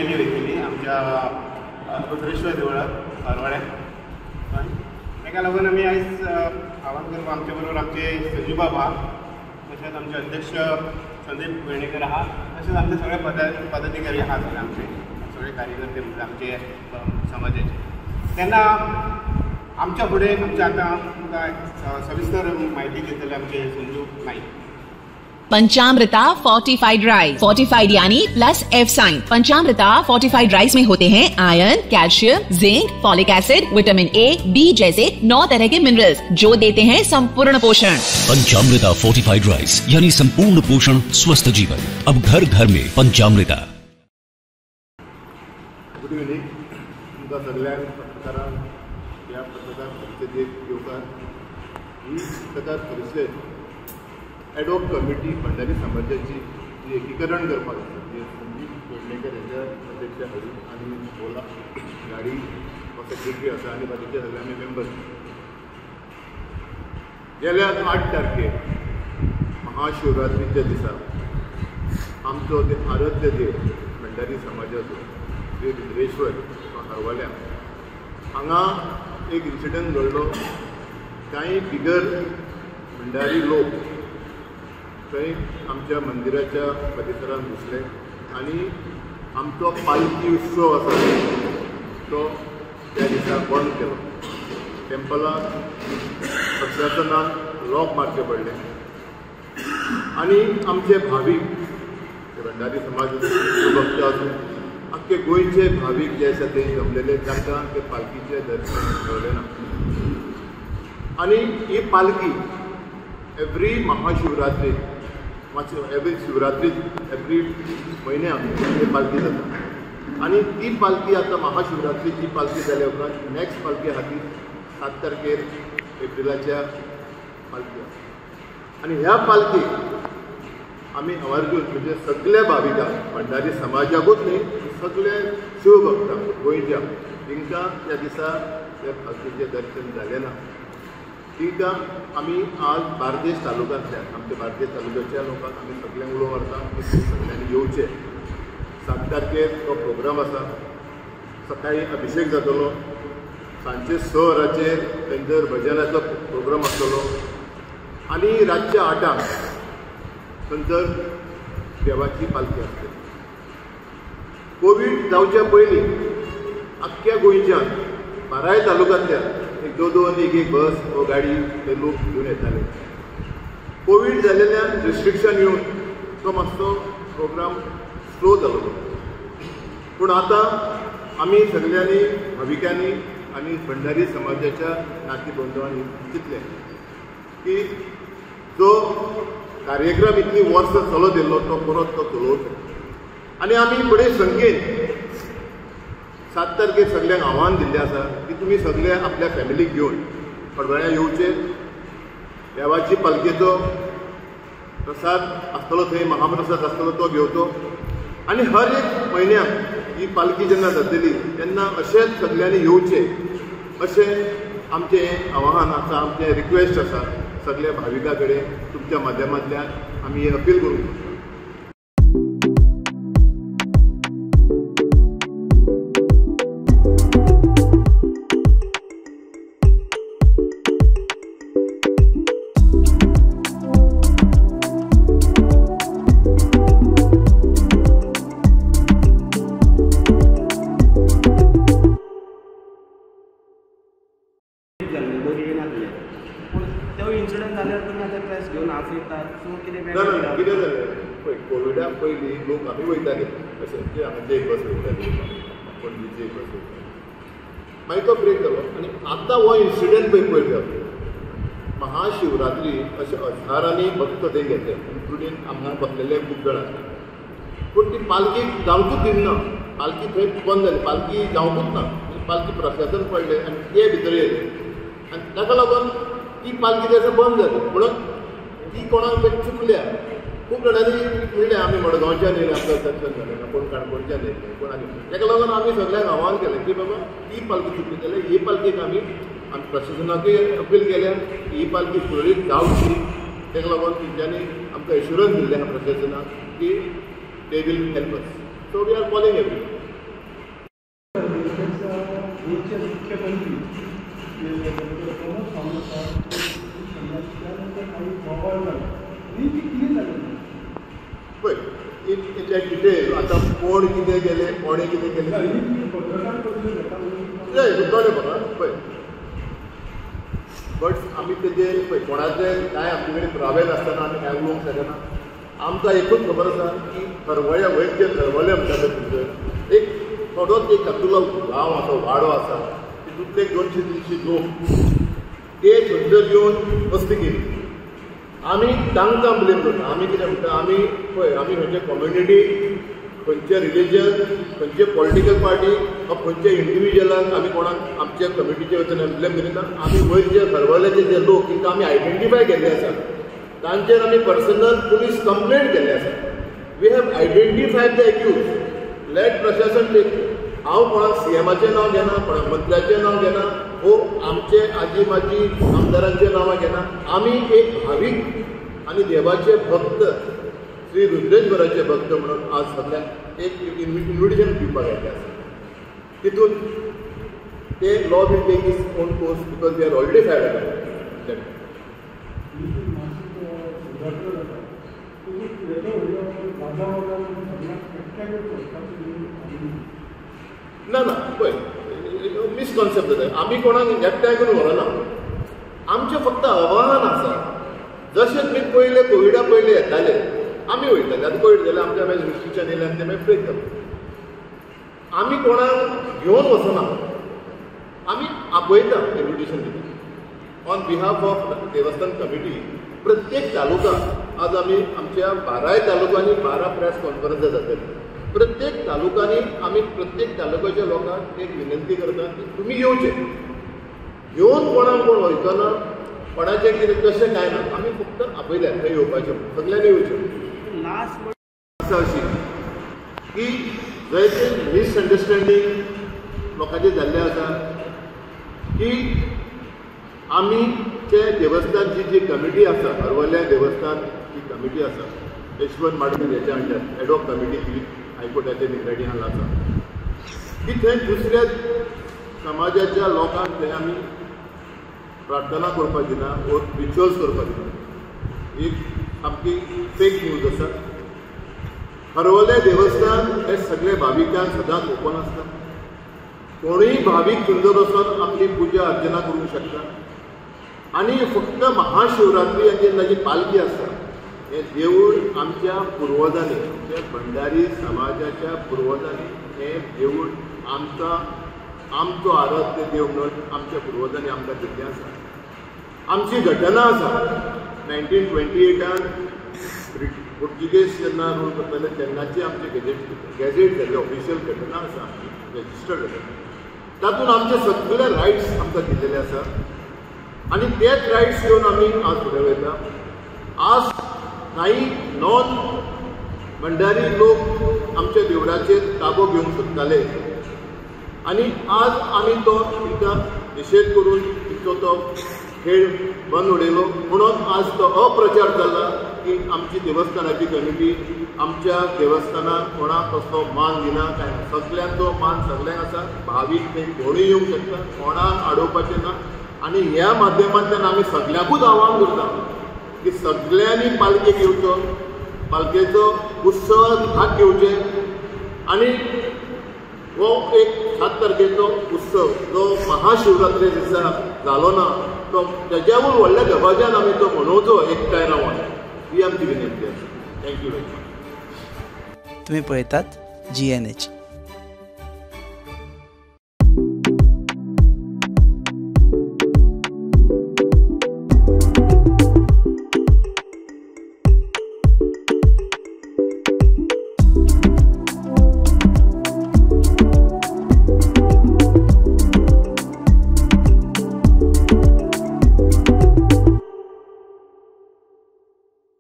Oily वयतली आमच्या रुद्रेश्वर देवळात फारवाड्यात. ताका लागून आमी आयज आवाज करपाक आमचे बरोबर आमचे संजू बाबा तशेंच आमचे अध्यक्ष संदीप वेर्णेकर आहा, तशेंच आमचे सगळे पदाधिकारी आहा आमचे सगळे कार्यकर्ते म्हणजे आमचे समाजाचे. तेन्ना आमच्या फुडें आमचे आतां तुमकां सविस्तर म्हायती घेतले आमचे Sanju Naik. Panchamrita fortified rice. Fortified यानी plus F sign. Panchamrita fortified rice में होते हैं iron, calcium, zinc, folic acid, vitamin A, B जैसे 9 तरह के मिनरल्स जो देते हैं संपूर्ण पोषण. पंचामृता फोर्टिफाइड राइस यानी संपूर्ण पोषण, स्वस्थ जीवन. अब घर घर में पंचामृता. Good evening. तुमकां सगळ्यांक पत्रकारांक ह्या पत्रकार परिशदेक येवकार. ही पत्रकार परिशद एडॉक कमिटी भंडारी समाजाची जी एकीकरण करपाक आसा जे संदीप वेर्णेकर हेच्या अध्यक्षा हाडून आनी ओला गाडी हो सेक्रेटरी आसा आनी बाकीचे सगळे आमी मेंबर्स. गेल्या 8 तारखेक महाशिवरात्रीच्या दिसा आमचो ते आराध्य देव भंडारी समाजाचो श्री रुद्रेश्वर हरवल्या हांगा एक इन्सिडंट घडलो. कांय बिगर भंडारी लोक थंय आमच्या मंदिराच्या परिसरांत घुसले आनी आमचो पालखी उत्सव आसा तो त्या दिसा बंद केलो. टेम्पलाक प्रशासनान लॉक मारचे पडले आनी आमचे भावीक भंडारी समाजाचे भक्त आसूं आख्खे गोंयचे भावीक जे आसा ते जमलेले तांकां ते पालखीचे दर्शन मेळ्ळें ना. आनी ही पालखी every Mahashivratri every Shivratri every म्हयन्याक ही पालखी जाता आनी ती पालखी आतां महाशिवरात्रीची पालखी जाल्या उपरांत नेक्स्ट पालखी आहा ती 7 तारखेर एप्रिलाच्या पालखी आसा. आनी ह्या पालखीक आमी आवर्जून म्हणजे सगळ्या भाविकांक भंडारी समाजाकूच न्ही सगळे शिवभक्तांक गोंयच्या तांकां त्या दिसा त्या पालखीचें दर्शन जालें ना. तिका आमी आज बार्देस तालुक्यांतल्या आमच्या बार्देस तालुक्याच्या लोकांक आमी सगळ्यांक उलोवं व्हरता की सगळ्यांनी येवचें. 7 तारखेर तो प्रोग्राम आसा. सकाळी अभिशेक जातलो, सांजचे 6 वरांचेर थंयसर भजनाचो प्रोग्राम आसतलो आनी रातच्या 8 थंयसर देवाची पालखी आसतली. कोवीड जावच्या पयलीं आख्ख्या गोंयच्यान 12 तालुक्यांतल्या एक 2 एक बस व गाडी ते लोक घेवन येताले. कोवीड जाल्ल्यान रिस्ट्रिक्शन येवन तो मातसो प्रोग्राम स्लो जालो. पूण आतां आमी सगळ्यांनी भाविकांनी आनी भंडारी समाजाच्या नाती बंधवांनी चिंतलें की जो कार्यक्रम इतली वर्सां चलत येयल्लो तो परत तो चलोवचो. आनी आमी बरे संख्येन 7 तारखेर सगळ्यांक आव्हान दिल्लें आसा की तुमी सगळे आपल्या फॅमिलीक घेवन फाटभुंयेर येवचे. देवाची पालखेचो प्रसाद आसतलो थंय महाप्रसाद आसतलो तो घेवचो आनी हर एक म्हयन्याक ही पालखी जेन्ना जातली तेन्ना अशेंच सगळ्यांनी येवचें अशें आमचें आव्हान आसा, आमचें रिक्वेस्ट आसा सगळ्या भाविकां कडेन. तुमच्या माध्यमांतल्यान आमी अपील करूंक कितें जालें पळय कोविडा पयलीं लोक आमी वयताले अशें की हांगाचे एक बस वयताली पणजीची एक बस वयताली. मागीर तो ब्रेक जालो आनी आतां हो इन्सिडंट पळय जालो. महाशिवरात्री अशे हजारांनी भक्त थंय घेतले इन्क्लुडींग हांगा बसलेले खूब जाण आसले. पूण ती पालखी जावंकूच दिना. पालखी थंय बंद जाली. पालखी जावंकूच ना. पालखी प्रशासन पडलें आनी ते भितर येयले आनी ताका लागून ती पालखी थंयसर बंद जाली. म्हणून ती कोणाक चुकल्या. खूब जाणांनी म्हणलें आमी मडगांवच्यान येयले आमकां दर्शन जालें ना, कोण काणकोणच्यान येयले कोण आनी. ताका लागून आमी सगळ्यांक आव्हान केलें की बाबा ही पालखी चुकली जाल्यार ही पालखेक आमी प्रशासनाकूय अपील केल्या की ही पालखी सुरळीत जावची. ताका लागून तेंच्यांनी आमकां एश्युरन्स दिल्लें आहा प्रशासनाक की they will help us. So we are calling everyone मुख्यमंत्री प्रमोद सावंत त्यानंतर काही मोबाईल नेमकी कितें जालें पळय इतले डिटेल आतां कोण कितें केलें कोणें कितें केलें पत्रकार परिशद घेता कळ्ळें म्हाका पळय बट आमी तेजेर पळय कोणाचें कांय आमचे कडेन पुरावे नासतना आमी कांय उलोवंक शकना. आमकां एकूच खबर आसा की हरवळ्या वयर जे हरवले म्हणटा थंयसर एक थोडोच एक धाकटुलो गांव आसा वाडो आसा तितूंतले 200-300 लोक ते थंयसर येवन मस्ती केली. आमी तांकां ब्लेम करता. आमी कितें म्हणटा आमी पळय आमी खंयचे कम्युनिटी खंयचे रिलीजन खंयचे पॉलिटिकल पार्टी वा खंयचे इंडिविज्युअलांक आमी कोणाक आमच्या कमिटीचे वतीन ब्लेम करिना. आमी वयर जे हरवलेचे जे लोक तांकां आमी आयडेंटिफाय केल्ले आसा तांचेर आमी पर्सनल पुलीस कंप्लेंट केल्ले आसा. We have identified the accused. Let प्रशासन टेक. हांव कोणाक सीएमाचें नांव घेना कोणाक मंत्र्याचें नांव घेना वो आमचे आजी माजी आमदारांचें नांवां घेना. आमी एक भावीक आनी देवाचे भक्त श्री रुद्रेश्वराचे भक्त म्हणून आज सगळ्यांक एक इन्विटेशन दिवपाक आयिल्ले आसा. तितून ते law will take its own course because we are already fired. ना ना पळय मिसकॉन्सेप्ट जाता. आमी कोणाक एकठांय करून व्हरना. आमचें फक्त आव्हान आसा. जशें तुमी पयले कोविडा पयले येताले आमी वयताले. आतां कोविड जाल्यार आमच्या मागीर रिस्ट्रिक्शन येयले आनी ते मागीर ब्रेक जाले. आमी कोणाक घेवन वचना. आमी आपयता इन्विटेशन दिता ऑन बिहाफ ऑफ देवस्थान कमिटी. प्रत्येक तालुका आज आमी आमच्या 12 तालुकांनी 12 प्रेस कॉन्फरन्स जातली. प्रत्येक तालुकांनी आमी प्रत्येक तालुक्याच्या लोकांक एक विनंती करता की तुमी येवचें. येवन कोणाक कोण वयतना कोणाचें कितें तशें कांय ना. आमी फक्त आपयल्या थंय येवपाचें सगळ्यांनी येवचें. लास्ट आसा अशी की जायते मिसअंडरस्टँडींग लोकांचे जाल्ले आसा की आमीचे देवस्थानची जी कमिटी आसा हरवल्या देवस्थान जी कमिटी आसा यशवंत माडकर हेच्या अंडर एडॉक कमिटी जी हायकोर्टाच्या निगराणी हांगा आसा की थंय दुसऱ्या समाजाच्या लोकांक थंय आमी प्रार्थना करपाक दिना वो रिच्युअल्स करपाक दिना. एक आमची फेक न्यूज आसा. हरवले देवस्थान हे सगळे भाविकांक सदांच ओपन आसता. कोणूय भावीक थंयसर वचून आपली पुजा अर्चना करूंक शकता. आनी फक्त महाशिवरात्री आनी ताची पालखी आसता हें देवूळ आमच्या पुर्वजांनी म्हणजे भंडारी समाजाच्या पुर्वजांनी हें देवूळ आमचो आराध्य देव म्हणून आमच्या पुर्वजांनी आमकां दिल्लें आसा. आमची घटना आसा 1928 पोर्तुगेज जेन्ना रूल करताले तेन्नाची आमची गॅजेट जाल्ली ऑफिशियल घटना आसा रजिस्टर्ड घटना. तातूंत आमचे सगळे रायट्स आमकां दिल्लेले आसा आनी तेच रायट्स घेवन आमी आज फुडें वयता. आज काही नॉन भंडारी लोक आमच्या देवळाचेर ताबो घेवंक सोदताले आनी आज आमी तो तांकां निशेध करून तो खेळ बंद उडयलो. म्हणून आज तो अप्रचार जाल्ला की आमची देवस्थानाची कमिटी आमच्या देवस्थानाक कोणाक कसलो मान दिना काय. सगळ्यांचो मान सगळ्यांक आसा. भावीक ते कोणूय येवंक शकता. कोणाक आडोवपाचें ना. आनी ह्या माध्यमांतल्यान आमी सगळ्यांकूच आव्हान करता की सगळ्यांनी पालखेक येवचो. पालखेचो उत्सव भाग घेवचे आनी हो एक 7 तारखेचो उत्सव जो महाशिवरात्री दिसा जालो ना तो तेज्यावूय व्हडल्या दबाज्यान आमी तो मनोवचो एकठांय रावन ही आमची विनंती आसा. Thank you very much. तुम्ही पळयतात GNH.